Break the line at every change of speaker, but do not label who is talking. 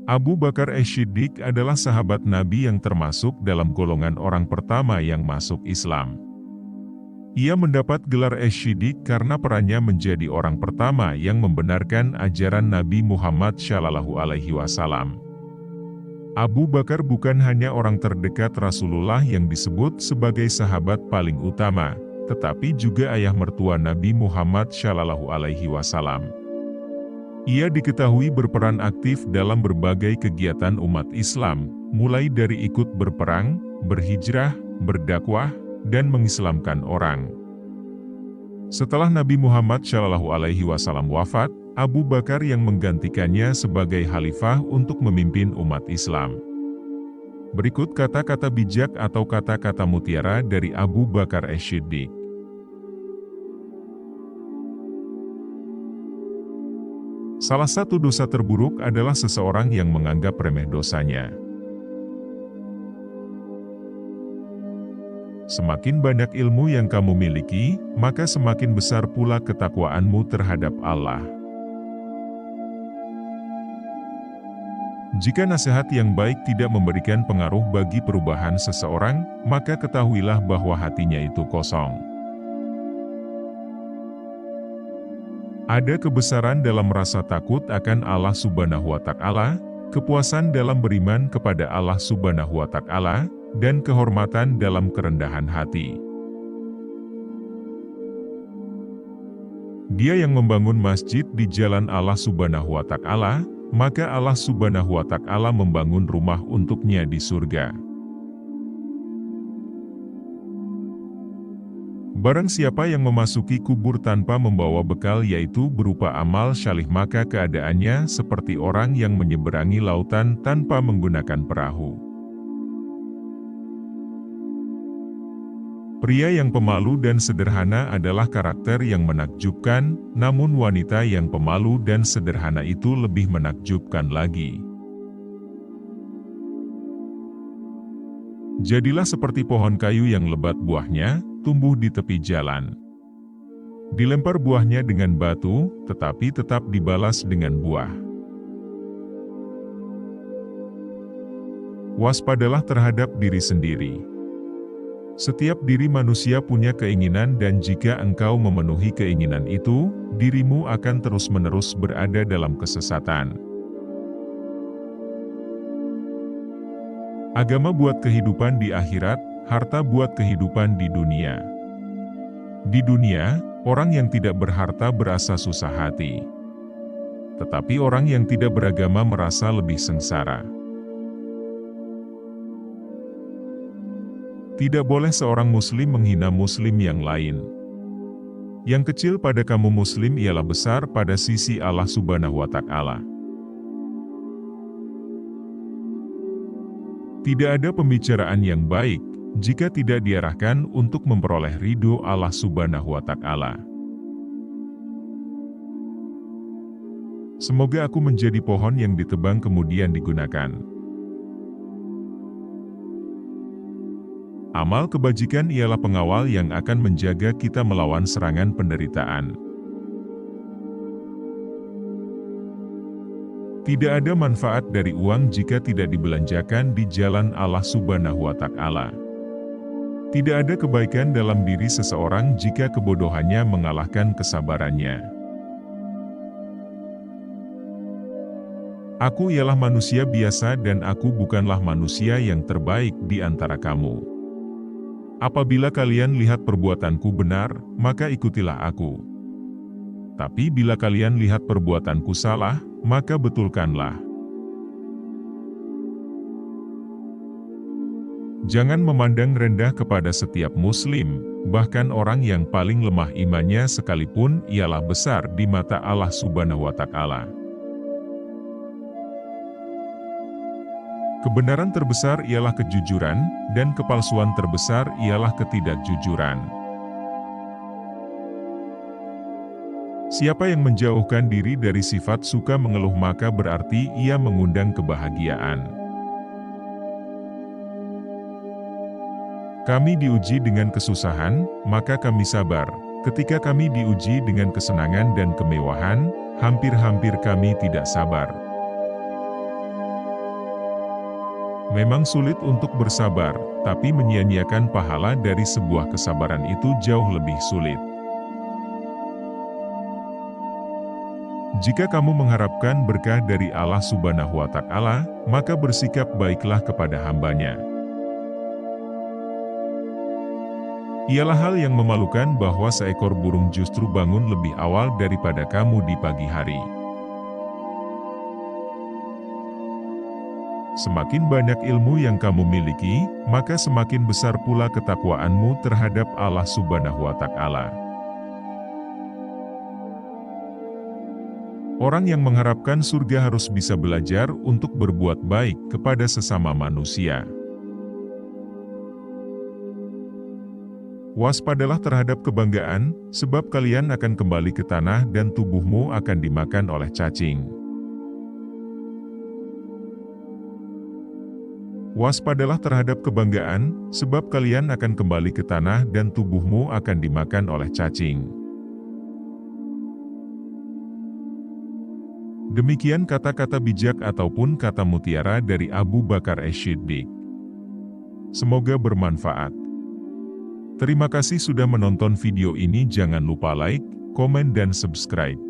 Abu Bakar Ash-Shiddiq adalah sahabat Nabi yang termasuk dalam golongan orang pertama yang masuk Islam. Ia mendapat gelar Ash-Shiddiq karena perannya menjadi orang pertama yang membenarkan ajaran Nabi Muhammad SAW. Abu Bakar bukan hanya orang terdekat Rasulullah yang disebut sebagai sahabat paling utama, tetapi juga ayah mertua Nabi Muhammad SAW. Ia diketahui berperan aktif dalam berbagai kegiatan umat Islam, mulai dari ikut berperang, berhijrah, berdakwah, dan mengislamkan orang. Setelah Nabi Muhammad SAW wafat, Abu Bakar yang menggantikannya sebagai khalifah untuk memimpin umat Islam. Berikut kata-kata bijak atau kata-kata mutiara dari Abu Bakar Ash-Shiddiq. Salah satu dosa terburuk adalah seseorang yang menganggap remeh dosanya. Semakin banyak ilmu yang kamu miliki, maka semakin besar pula ketakwaanmu terhadap Allah. Jika nasihat yang baik tidak memberikan pengaruh bagi perubahan seseorang, maka ketahuilah bahwa hatinya itu kosong. Ada kebesaran dalam rasa takut akan Allah Subhanahu wa Ta'ala, kepuasan dalam beriman kepada Allah Subhanahu wa Ta'ala, dan kehormatan dalam kerendahan hati. Dia yang membangun masjid di jalan Allah Subhanahu wa Ta'ala, maka Allah Subhanahu wa Ta'ala membangun rumah untuknya di surga. Barang siapa yang memasuki kubur tanpa membawa bekal yaitu berupa amal salih, maka keadaannya seperti orang yang menyeberangi lautan tanpa menggunakan perahu. Pria yang pemalu dan sederhana adalah karakter yang menakjubkan, namun wanita yang pemalu dan sederhana itu lebih menakjubkan lagi. Jadilah seperti pohon kayu yang lebat buahnya, tumbuh di tepi jalan. Dilempar buahnya dengan batu, tetapi tetap dibalas dengan buah. Waspadalah terhadap diri sendiri. Setiap diri manusia punya keinginan dan jika engkau memenuhi keinginan itu, dirimu akan terus-menerus berada dalam kesesatan. Agama buat kehidupan di akhirat, harta buat kehidupan di dunia. Di dunia, orang yang tidak berharta berasa susah hati. Tetapi orang yang tidak beragama merasa lebih sengsara. Tidak boleh seorang muslim menghina muslim yang lain. Yang kecil pada kamu muslim ialah besar pada sisi Allah Subhanahu wa Ta'ala. Tidak ada pembicaraan yang baik jika tidak diarahkan untuk memperoleh ridho Allah Subhanahu wa Ta'ala. Semoga aku menjadi pohon yang ditebang kemudian digunakan. Amal kebajikan ialah pengawal yang akan menjaga kita melawan serangan penderitaan. Tidak ada manfaat dari uang jika tidak dibelanjakan di jalan Allah Subhanahu wa Ta'ala. Tidak ada kebaikan dalam diri seseorang jika kebodohannya mengalahkan kesabarannya. Aku ialah manusia biasa dan aku bukanlah manusia yang terbaik di antara kamu. Apabila kalian lihat perbuatanku benar, maka ikutilah aku. Tapi bila kalian lihat perbuatanku salah, maka betulkanlah. Jangan memandang rendah kepada setiap muslim, bahkan orang yang paling lemah imannya sekalipun ialah besar di mata Allah Subhanahu wa Ta'ala. Kebenaran terbesar ialah kejujuran, dan kepalsuan terbesar ialah ketidakjujuran. Siapa yang menjauhkan diri dari sifat suka mengeluh maka berarti ia mengundang kebahagiaan. Kami diuji dengan kesusahan, maka kami sabar. Ketika kami diuji dengan kesenangan dan kemewahan, hampir-hampir kami tidak sabar. Memang sulit untuk bersabar, tapi menyia-nyiakan pahala dari sebuah kesabaran itu jauh lebih sulit. Jika kamu mengharapkan berkah dari Allah Subhanahu wa Ta'ala, maka bersikap baiklah kepada hamba-Nya. Ialah hal yang memalukan bahwa seekor burung justru bangun lebih awal daripada kamu di pagi hari. Semakin banyak ilmu yang kamu miliki, maka semakin besar pula ketakwaanmu terhadap Allah Subhanahu wa Ta'ala. Orang yang mengharapkan surga harus bisa belajar untuk berbuat baik kepada sesama manusia. Waspadalah terhadap kebanggaan, sebab kalian akan kembali ke tanah dan tubuhmu akan dimakan oleh cacing. Waspadalah terhadap kebanggaan, sebab kalian akan kembali ke tanah dan tubuhmu akan dimakan oleh cacing. Demikian kata-kata bijak ataupun kata mutiara dari Abu Bakar Ash-Shiddiq. Semoga bermanfaat. Terima kasih sudah menonton video ini. Jangan lupa like, komen dan subscribe.